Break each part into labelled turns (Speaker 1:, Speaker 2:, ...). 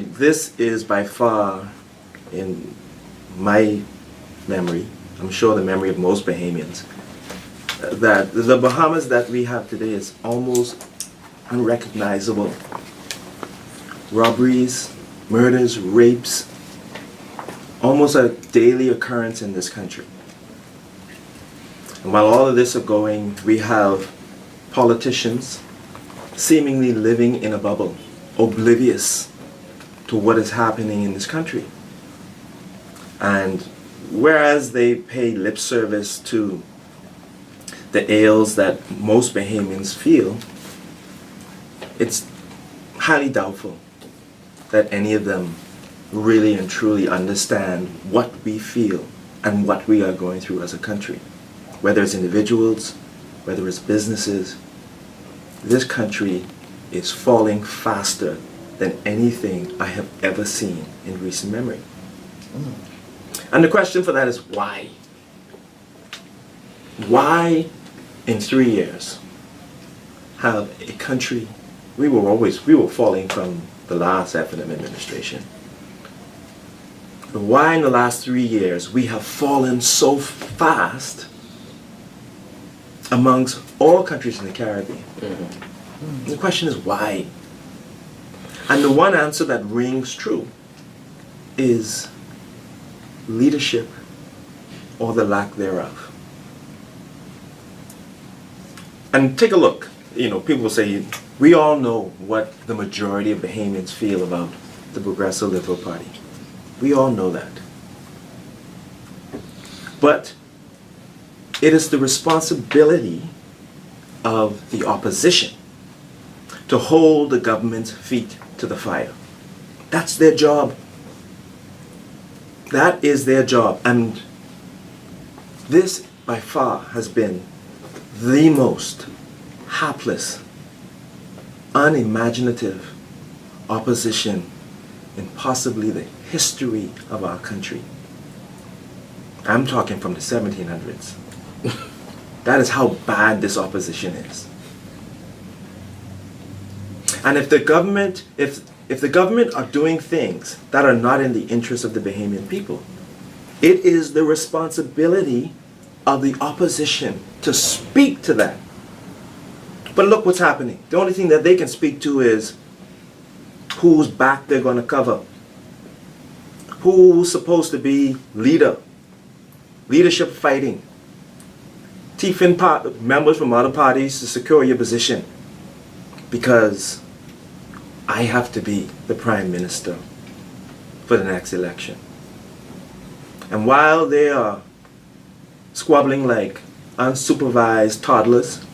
Speaker 1: This is by far, in my memory, I'm sure the memory of most Bahamians, that the Bahamas that we have today is almost unrecognizable. Robberies, murders, rapes, almost a daily occurrence in this country. And while all of this are going, we have politicians seemingly living in a bubble, oblivious to what is happening in this country. And whereas they pay lip service to the ails that most Bahamians feel, it's highly doubtful that any of them really and truly understand what we feel and what we are going through as a country. Whether it's individuals, whether it's businesses, this country is falling faster than anything I have ever seen in recent memory. And the question for that is why? Why in 3 years have a country, we were falling from the last FNM administration. But why in the last 3 years we have fallen so fast amongst all countries in the Caribbean? The question is why? And the one answer that rings true is leadership or the lack thereof. And take a look. You know, people say, we all know what the majority of Bahamians feel about the Progressive Liberal Party. We all know that. But it is the responsibility of the opposition to hold the government's feet to the fire. That's their job. That is their job. And this by far has been the most hapless, unimaginative opposition in possibly the history of our country. I'm talking from the 1700s. That is how bad this opposition is. And if the government, if the government are doing things that are not in the interest of the Bahamian people, it is the responsibility of the opposition to speak to that. But look what's happening. The only thing that they can speak to is whose back they're going to cover. Who's supposed to be leadership fighting. Teething members from other parties to secure your position. Because I have to be the Prime Minister for the next election. And while they are squabbling like unsupervised toddlers,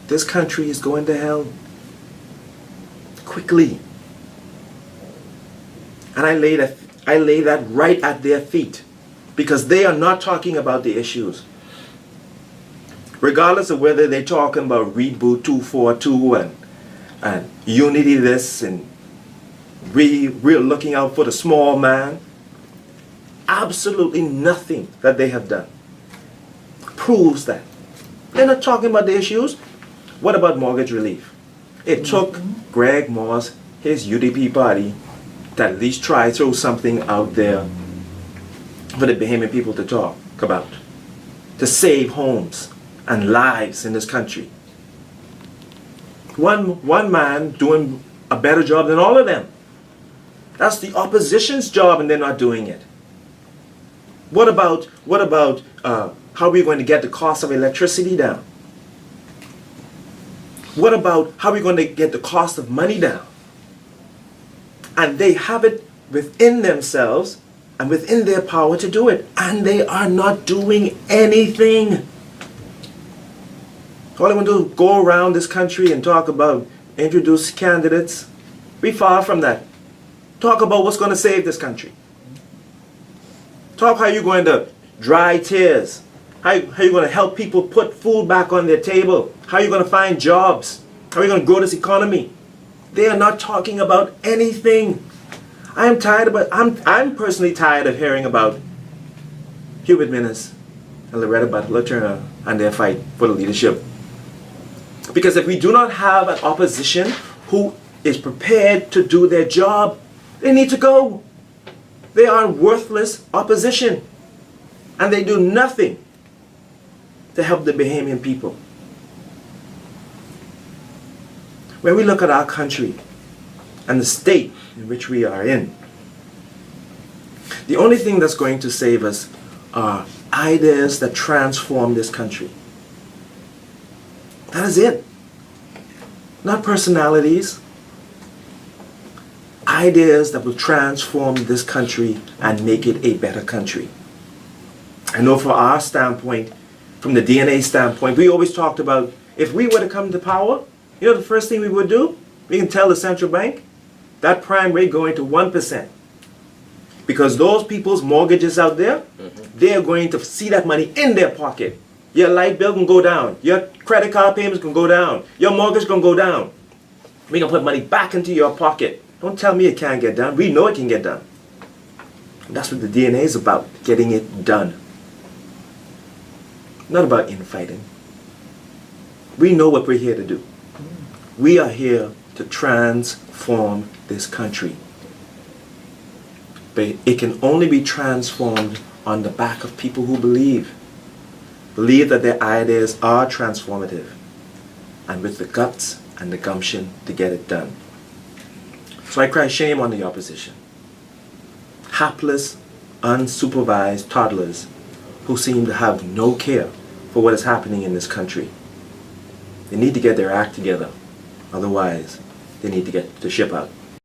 Speaker 1: this country is going to hell quickly. And I lay that right at their feet, because they are not talking about the issues. Regardless of whether they're talking about Reboot 242 and Unity this and we're looking out for the small man, absolutely nothing that they have done proves that. They're not talking about the issues. What about mortgage relief? It took Greg Moss, his UDP party, to at least try to throw something out there for the Bahamian people to talk about, to save homes and lives in this country. One man doing a better job than all of them. That's the opposition's job, and they're not doing it. What about how are we going to get the cost of electricity down? What about how are we going to get the cost of money down? And they have it within themselves and within their power to do it, and they are not doing anything. All they want to do is go around this country and talk about introduce candidates. We far from that. Talk about what's going to save this country. Talk how you're going to dry tears. How you're going to help people put food back on their table. How you're going to find jobs. How you're going to grow this economy. They are not talking about anything. I'm personally tired of hearing about Hubert Minnis and Loretta Butler Turner and their fight for the leadership. Because if we do not have an opposition who is prepared to do their job, they need to go. They are worthless opposition. And they do nothing to help the Bahamian people. When we look at our country and the state in which we are in, the only thing that's going to save us are ideas that transform this country. That is it. Not personalities. Ideas that will transform this country and make it a better country. I know from our standpoint, from the DNA standpoint, we always talked about if we were to come to power, you know the first thing we would do? We can tell the central bank that prime rate going to 1%. Because those people's mortgages out there, they're going to see that money in their pocket. Your light bill can go down. Your credit card payments can go down. Your mortgage can go down. We can put money back into your pocket. Don't tell me it can't get done. We know it can get done. And that's what the DNA is about, getting it done. Not about infighting. We know what we're here to do. We are here to transform this country. But it can only be transformed on the back of people who believe that their ideas are transformative, and with the guts and the gumption to get it done. So I cry shame on the opposition. Hapless, unsupervised toddlers who seem to have no care for what is happening in this country. They need to get their act together. Otherwise, they need to get the ship out.